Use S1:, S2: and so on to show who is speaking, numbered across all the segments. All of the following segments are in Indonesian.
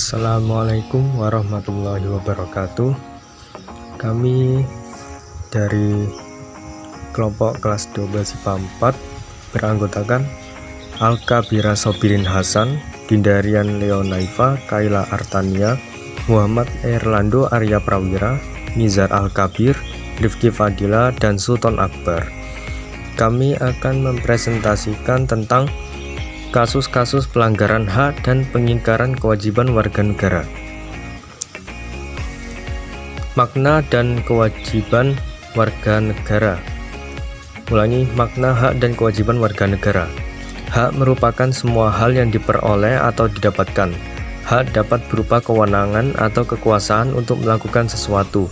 S1: Assalamualaikum warahmatullahi wabarakatuh. Kami dari kelompok kelas 12 IPA 4 beranggotakan Alkabira Sobirin Hasan, Dindarian Leonaiva, Kaila Artania, Muhammad Erlando Arya Prawira, Nizar Alkabir, Rifki Fadila, dan Sultan Akbar. Kami akan mempresentasikan tentang kasus-kasus pelanggaran hak dan pengingkaran kewajiban warga negara. Makna dan kewajiban warga negara. Ulangi, makna hak dan kewajiban warga negara. Hak merupakan semua hal yang diperoleh atau didapatkan. Hak dapat berupa kewenangan atau kekuasaan untuk melakukan sesuatu.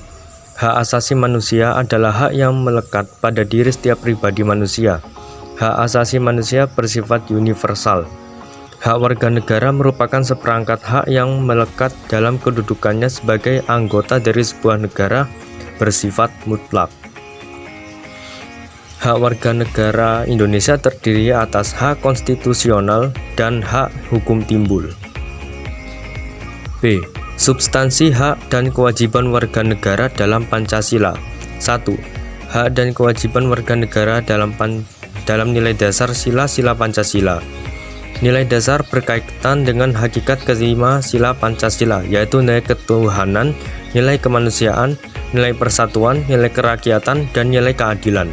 S1: Hak asasi manusia adalah hak yang melekat pada diri setiap pribadi manusia. Hak asasi manusia bersifat universal. Hak warga negara merupakan seperangkat hak yang melekat dalam kedudukannya sebagai anggota dari sebuah negara, bersifat mutlak. Hak warga negara Indonesia terdiri atas hak konstitusional dan hak hukum timbul. B. Substansi hak dan kewajiban warga negara dalam Pancasila. 1. Hak dan kewajiban warga negara dalam nilai dasar sila-sila Pancasila. Nilai dasar berkaitan dengan hakikat kelima sila Pancasila, yaitu nilai ketuhanan, nilai kemanusiaan, nilai persatuan, nilai kerakyatan, dan nilai keadilan.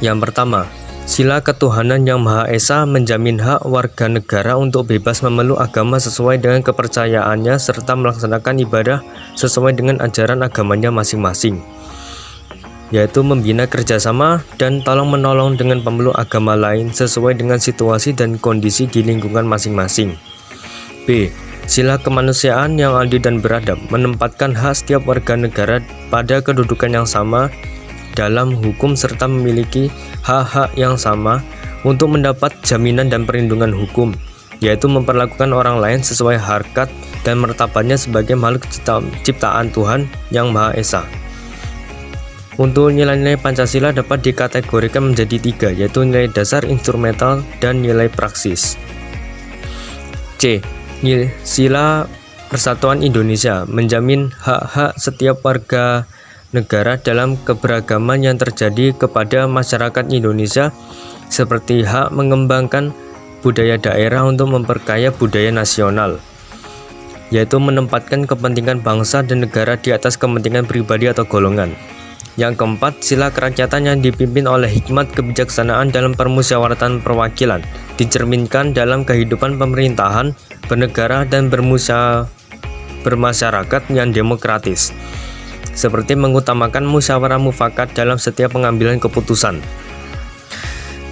S1: Yang pertama, sila ketuhanan yang Maha Esa menjamin hak warga negara untuk bebas memeluk agama sesuai dengan kepercayaannya serta melaksanakan ibadah sesuai dengan ajaran agamanya masing-masing, yaitu membina kerjasama dan tolong-menolong dengan pemeluk agama lain sesuai dengan situasi dan kondisi di lingkungan masing-masing. B. Sila kemanusiaan yang adil dan beradab menempatkan hak setiap warga negara pada kedudukan yang sama dalam hukum serta memiliki hak-hak yang sama untuk mendapat jaminan dan perlindungan hukum, yaitu memperlakukan orang lain sesuai harkat dan martabatnya sebagai makhluk ciptaan Tuhan yang Maha Esa. Untuk nilai-nilai Pancasila dapat dikategorikan menjadi 3, yaitu nilai dasar, instrumental, dan nilai praksis. C. Sila Persatuan Indonesia menjamin hak-hak setiap warga negara dalam keberagaman yang terjadi kepada masyarakat Indonesia, seperti hak mengembangkan budaya daerah untuk memperkaya budaya nasional, yaitu menempatkan kepentingan bangsa dan negara di atas kepentingan pribadi atau golongan. Yang keempat, sila kerakyatan yang dipimpin oleh hikmat kebijaksanaan dalam permusyawaratan perwakilan dicerminkan dalam kehidupan pemerintahan, bernegara, dan bermasyarakat yang demokratis, seperti mengutamakan musyawarah mufakat dalam setiap pengambilan keputusan.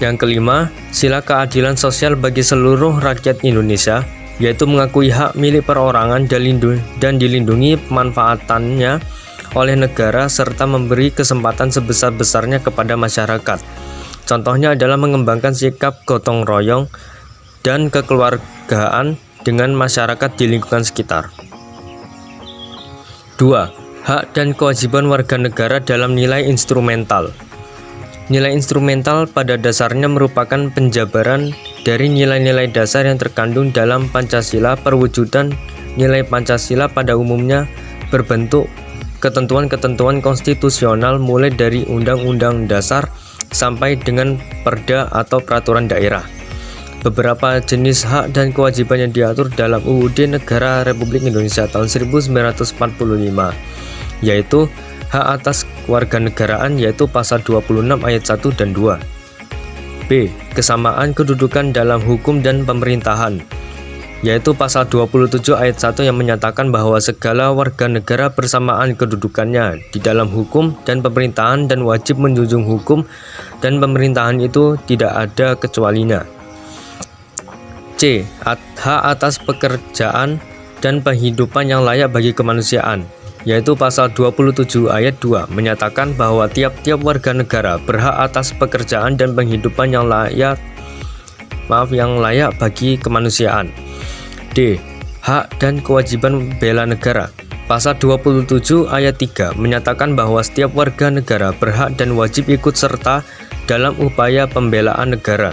S1: Yang kelima, sila keadilan sosial bagi seluruh rakyat Indonesia, yaitu mengakui hak milik perorangan dan dilindungi pemanfaatannya oleh negara serta memberi kesempatan sebesar-besarnya kepada masyarakat. Contohnya adalah mengembangkan sikap gotong royong dan kekeluargaan dengan masyarakat di lingkungan sekitar. 2. Hak dan kewajiban warga negara dalam nilai instrumental. Nilai instrumental pada dasarnya merupakan penjabaran dari nilai-nilai dasar yang terkandung dalam Pancasila. Perwujudan nilai Pancasila pada umumnya berbentuk ketentuan-ketentuan konstitusional mulai dari Undang-Undang Dasar sampai dengan Perda atau peraturan daerah. Beberapa jenis hak dan kewajiban yang diatur dalam UUD Negara Republik Indonesia tahun 1945, yaitu hak atas kewarganegaraan, yaitu pasal 26 ayat 1 dan 2. B. Kesamaan kedudukan dalam hukum dan pemerintahan, yaitu pasal 27 ayat 1 yang menyatakan bahwa segala warga negara bersamaan kedudukannya di dalam hukum dan pemerintahan dan wajib menjunjung hukum dan pemerintahan itu tidak ada kecualinya. C. Hak atas pekerjaan dan penghidupan yang layak bagi kemanusiaan, yaitu pasal 27 ayat 2 menyatakan bahwa tiap-tiap warga negara berhak atas pekerjaan dan penghidupan yang layak bagi kemanusiaan. D. Hak dan kewajiban bela negara. Pasal 27 ayat 3 menyatakan bahwa setiap warga negara berhak dan wajib ikut serta dalam upaya pembelaan negara.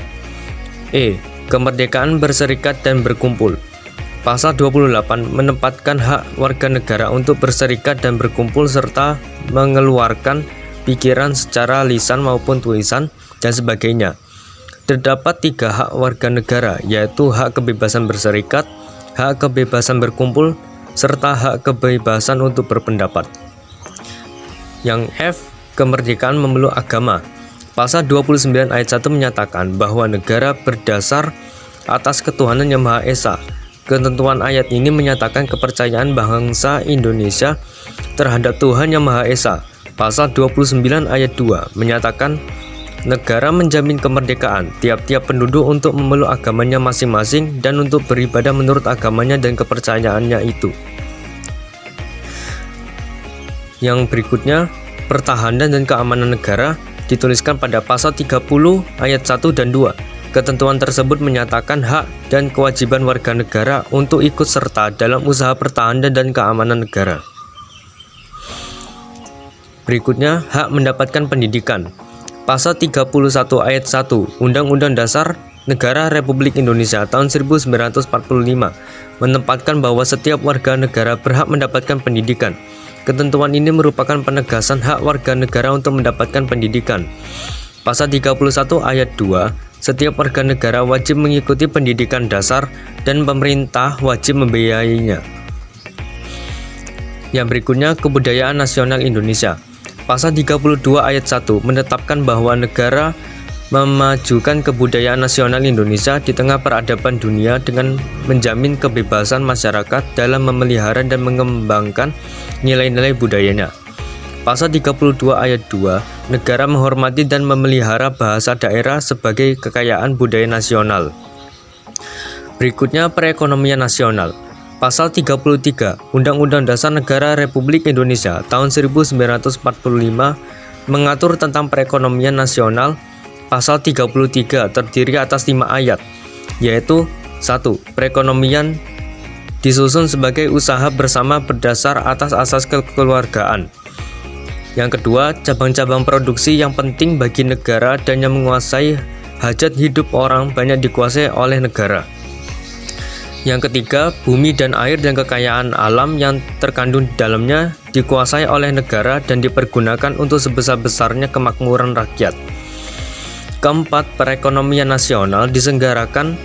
S1: E. Kemerdekaan berserikat dan berkumpul. Pasal 28 menempatkan hak warga negara untuk berserikat dan berkumpul serta mengeluarkan pikiran secara lisan maupun tulisan dan sebagainya. Terdapat 3 hak warga negara, yaitu hak kebebasan berserikat, hak kebebasan berkumpul, serta hak kebebasan untuk berpendapat. Yang F, kemerdekaan memeluk agama. Pasal 29 ayat 1 menyatakan bahwa negara berdasar atas ketuhanan yang Maha Esa. Ketentuan ayat ini menyatakan kepercayaan bangsa Indonesia terhadap Tuhan yang Maha Esa. Pasal 29 ayat 2 menyatakan negara menjamin kemerdekaan tiap-tiap penduduk untuk memeluk agamanya masing-masing dan untuk beribadah menurut agamanya dan kepercayaannya itu. Yang berikutnya, pertahanan dan keamanan negara dituliskan pada pasal 30 ayat 1 dan 2. Ketentuan tersebut menyatakan hak dan kewajiban warga negara untuk ikut serta dalam usaha pertahanan dan keamanan negara. Berikutnya, hak mendapatkan pendidikan. Pasal 31 ayat 1 Undang-Undang Dasar Negara Republik Indonesia tahun 1945 menempatkan bahwa setiap warga negara berhak mendapatkan pendidikan. Ketentuan ini merupakan penegasan hak warga negara untuk mendapatkan pendidikan. Pasal 31 ayat 2 setiap warga negara wajib mengikuti pendidikan dasar dan pemerintah wajib membiayainya. Yang berikutnya, kebudayaan nasional Indonesia. Pasal 32 ayat 1 menetapkan bahwa negara memajukan kebudayaan nasional Indonesia di tengah peradaban dunia dengan menjamin kebebasan masyarakat dalam memelihara dan mengembangkan nilai-nilai budayanya. Pasal 32 ayat 2, negara menghormati dan memelihara bahasa daerah sebagai kekayaan budaya nasional. Berikutnya, perekonomian nasional. Pasal 33 Undang-Undang Dasar Negara Republik Indonesia tahun 1945 mengatur tentang perekonomian nasional. Pasal 33 terdiri atas 5 ayat, yaitu 1. Perekonomian disusun sebagai usaha bersama berdasar atas asas kekeluargaan. Yang kedua, cabang-cabang produksi yang penting bagi negara dan yang menguasai hajat hidup orang banyak dikuasai oleh negara. Yang ketiga, bumi dan air dan kekayaan alam yang terkandung di dalamnya dikuasai oleh negara dan dipergunakan untuk sebesar-besarnya kemakmuran rakyat. Keempat, perekonomian nasional diselenggarakan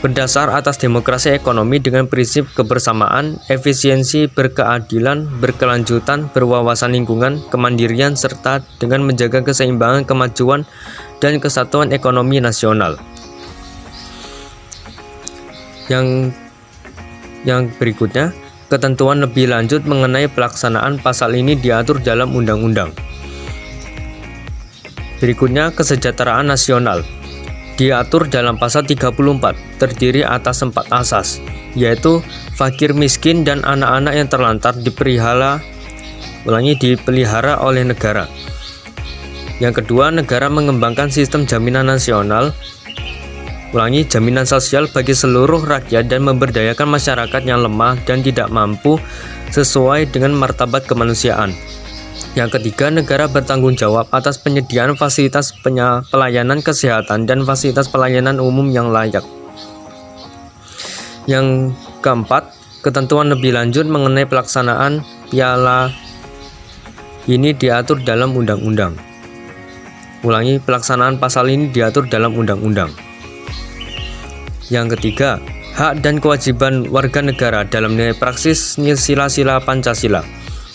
S1: berdasar atas demokrasi ekonomi dengan prinsip kebersamaan, efisiensi, berkeadilan, berkelanjutan, berwawasan lingkungan, kemandirian, serta dengan menjaga keseimbangan, kemajuan, dan kesatuan ekonomi nasional. Yang berikutnya, ketentuan lebih lanjut mengenai pelaksanaan pasal ini diatur dalam undang-undang. Berikutnya, kesejahteraan nasional diatur dalam pasal 34, terdiri atas 4 asas, yaitu fakir miskin dan anak-anak yang terlantar dipelihara oleh negara. Yang kedua, negara mengembangkan sistem jaminan nasional, jaminan sosial bagi seluruh rakyat dan memberdayakan masyarakat yang lemah dan tidak mampu sesuai dengan martabat kemanusiaan. Yang ketiga, negara bertanggung jawab atas penyediaan fasilitas pelayanan kesehatan dan fasilitas pelayanan umum yang layak. Yang keempat, ketentuan lebih lanjut mengenai pelaksanaan piala ini diatur dalam undang-undang. Pelaksanaan pasal ini diatur dalam undang-undang. Yang ketiga, hak dan kewajiban warga negara dalam nilai praksis sila-sila Pancasila.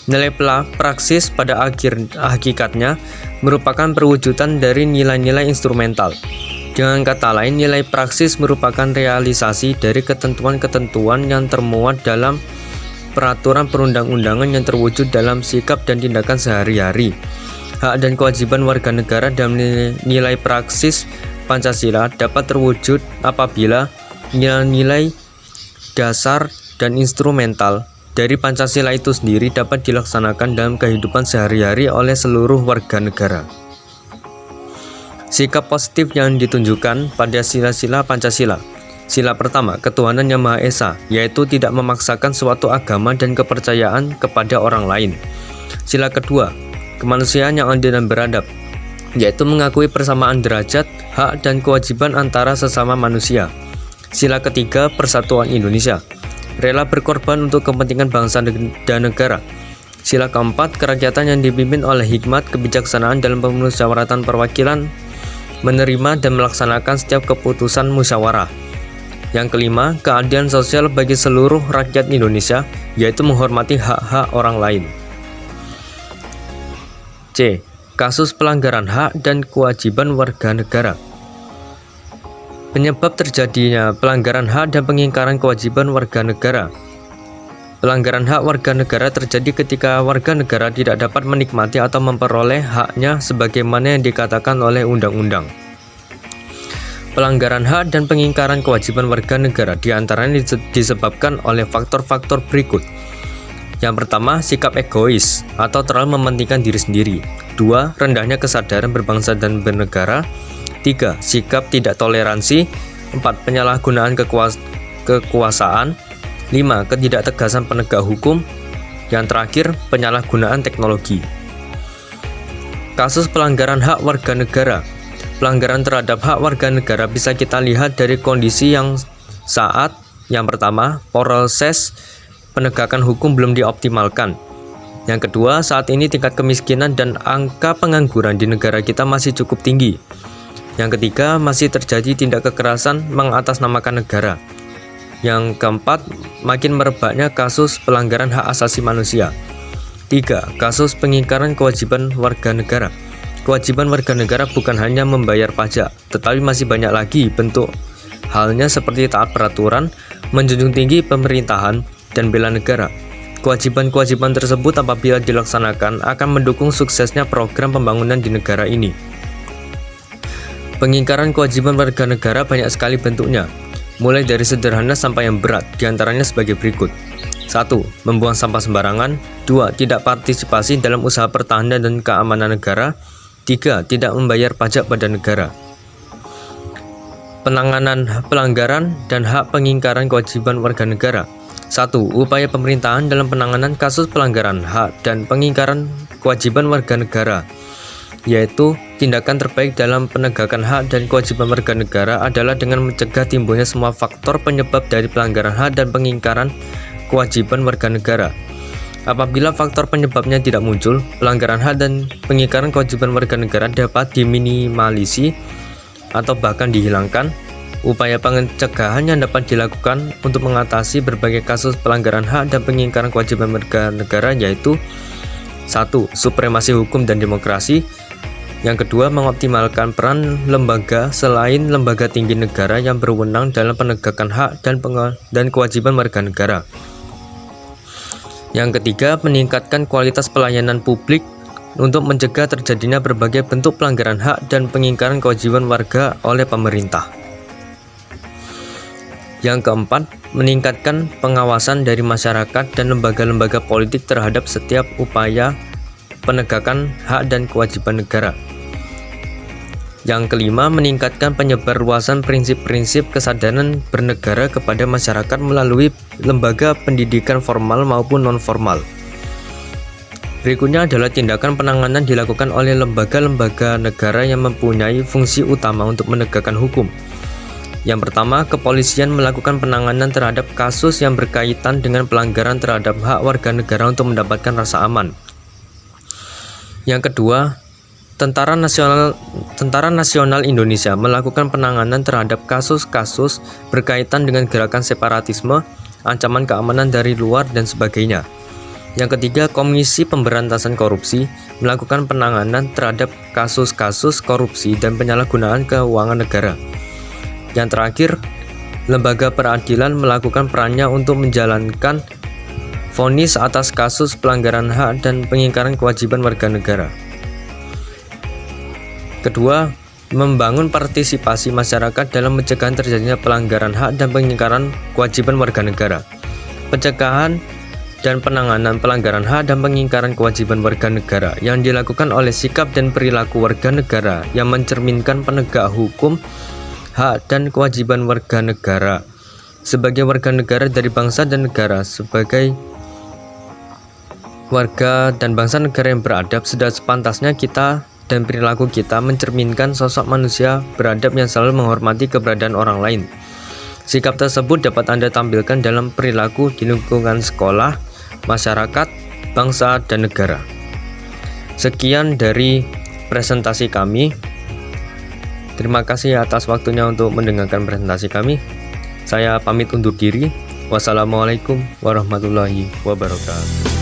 S1: Nilai praksis pada hakikatnya merupakan perwujudan dari nilai-nilai instrumental. Dengan kata lain, nilai praksis merupakan realisasi dari ketentuan-ketentuan yang termuat dalam peraturan perundang-undangan yang terwujud dalam sikap dan tindakan sehari-hari. Hak dan kewajiban warga negara dalam nilai praksis Pancasila dapat terwujud apabila nilai-nilai dasar dan instrumental dari Pancasila itu sendiri dapat dilaksanakan dalam kehidupan sehari-hari oleh seluruh warga negara. Sikap positif yang ditunjukkan pada sila-sila Pancasila. Sila pertama, ketuhanan yang Maha Esa, yaitu tidak memaksakan suatu agama dan kepercayaan kepada orang lain. Sila kedua, kemanusiaan yang adil dan beradab, yaitu mengakui persamaan derajat, hak, dan kewajiban antara sesama manusia. Sila ketiga, persatuan Indonesia. rela berkorban untuk kepentingan bangsa dan negara. Sila keempat, kerakyatan yang dipimpin oleh hikmat kebijaksanaan dalam pemusyawaratan perwakilan, menerima dan melaksanakan setiap keputusan musyawarah. Yang kelima, keadilan sosial bagi seluruh rakyat Indonesia, yaitu menghormati hak-hak orang lain. C. Kasus pelanggaran hak dan kewajiban warga negara. Penyebab terjadinya pelanggaran hak dan pengingkaran kewajiban warga negara. Pelanggaran hak warga negara terjadi ketika warga negara tidak dapat menikmati atau memperoleh haknya sebagaimana yang dikatakan oleh undang-undang. Pelanggaran hak dan pengingkaran kewajiban warga negara diantaranya disebabkan oleh faktor-faktor berikut. Yang pertama, sikap egois atau terlalu mementingkan diri sendiri. 2. Rendahnya kesadaran berbangsa dan bernegara. 3. Sikap tidak toleransi. 4. Penyalahgunaan kekuasaan. 5. Ketidaktegasan penegak hukum. Yang terakhir, penyalahgunaan teknologi. Kasus pelanggaran hak warga negara. Pelanggaran terhadap hak warga negara bisa kita lihat dari kondisi yang saat. Yang pertama, proses penegakan hukum belum dioptimalkan. Yang kedua, saat ini tingkat kemiskinan dan angka pengangguran di negara kita masih cukup tinggi. Yang ketiga, masih terjadi tindak kekerasan mengatasnamakan negara. Yang keempat, makin merebaknya kasus pelanggaran hak asasi manusia. 3. Kasus pengingkaran kewajiban warga negara. Kewajiban warga negara bukan hanya membayar pajak, tetapi masih banyak lagi bentuk halnya seperti taat peraturan, menjunjung tinggi pemerintahan, dan bela negara. Kewajiban-kewajiban tersebut apabila dilaksanakan akan mendukung suksesnya program pembangunan di negara ini. Pengingkaran kewajiban warga negara banyak sekali bentuknya, mulai dari sederhana sampai yang berat, diantaranya sebagai berikut. 1. Membuang sampah sembarangan. 2. Tidak partisipasi dalam usaha pertahanan dan keamanan negara. 3. Tidak membayar pajak pada negara. Penanganan pelanggaran dan hak pengingkaran kewajiban warga negara. 1. Upaya pemerintahan dalam penanganan kasus pelanggaran hak dan pengingkaran kewajiban warga negara, yaitu tindakan terbaik dalam penegakan hak dan kewajiban warga negara adalah dengan mencegah timbulnya semua faktor penyebab dari pelanggaran hak dan pengingkaran kewajiban warga negara. Apabila faktor penyebabnya tidak muncul, pelanggaran hak dan pengingkaran kewajiban warga negara dapat diminimalisasi atau bahkan dihilangkan. Upaya pencegahan yang dapat dilakukan untuk mengatasi berbagai kasus pelanggaran hak dan pengingkaran kewajiban warga negara yaitu 1. Supremasi hukum dan demokrasi. Yang kedua, mengoptimalkan peran lembaga selain lembaga tinggi negara yang berwenang dalam penegakan hak dan kewajiban warga negara. Yang ketiga, meningkatkan kualitas pelayanan publik untuk mencegah terjadinya berbagai bentuk pelanggaran hak dan pengingkaran kewajiban warga oleh pemerintah. Yang keempat, meningkatkan pengawasan dari masyarakat dan lembaga-lembaga politik terhadap setiap upaya penegakan hak dan kewajiban negara. Yang kelima, meningkatkan penyebarluasan prinsip-prinsip kesadaran bernegara kepada masyarakat melalui lembaga pendidikan formal maupun non-formal. Berikutnya adalah tindakan penanganan dilakukan oleh lembaga-lembaga negara yang mempunyai fungsi utama untuk menegakkan hukum. Yang pertama, kepolisian melakukan penanganan terhadap kasus yang berkaitan dengan pelanggaran terhadap hak warga negara untuk mendapatkan rasa aman. Yang kedua, Tentara Nasional Indonesia melakukan penanganan terhadap kasus-kasus berkaitan dengan gerakan separatisme, ancaman keamanan dari luar, dan sebagainya. Yang ketiga, Komisi Pemberantasan Korupsi melakukan penanganan terhadap kasus-kasus korupsi dan penyalahgunaan keuangan negara. Yang terakhir, Lembaga Peradilan melakukan perannya untuk menjalankan vonis atas kasus pelanggaran hak dan pengingkaran kewajiban warga negara. Kedua, membangun partisipasi masyarakat dalam mencegah terjadinya pelanggaran hak dan pengingkaran kewajiban warga negara. Pencegahan dan penanganan pelanggaran hak dan pengingkaran kewajiban warga negara yang dilakukan oleh sikap dan perilaku warga negara yang mencerminkan penegak hukum, hak dan kewajiban warga negara sebagai warga negara dari bangsa dan negara, sebagai warga dan bangsa negara yang beradab. Sudah sepantasnya kita dan perilaku kita mencerminkan sosok manusia beradab yang selalu menghormati keberadaan orang lain. Sikap tersebut dapat Anda tampilkan dalam perilaku di lingkungan sekolah, masyarakat, bangsa, dan negara. Sekian dari presentasi kami. Terima kasih atas waktunya untuk mendengarkan presentasi kami. Saya pamit undur diri. Wassalamualaikum warahmatullahi wabarakatuh.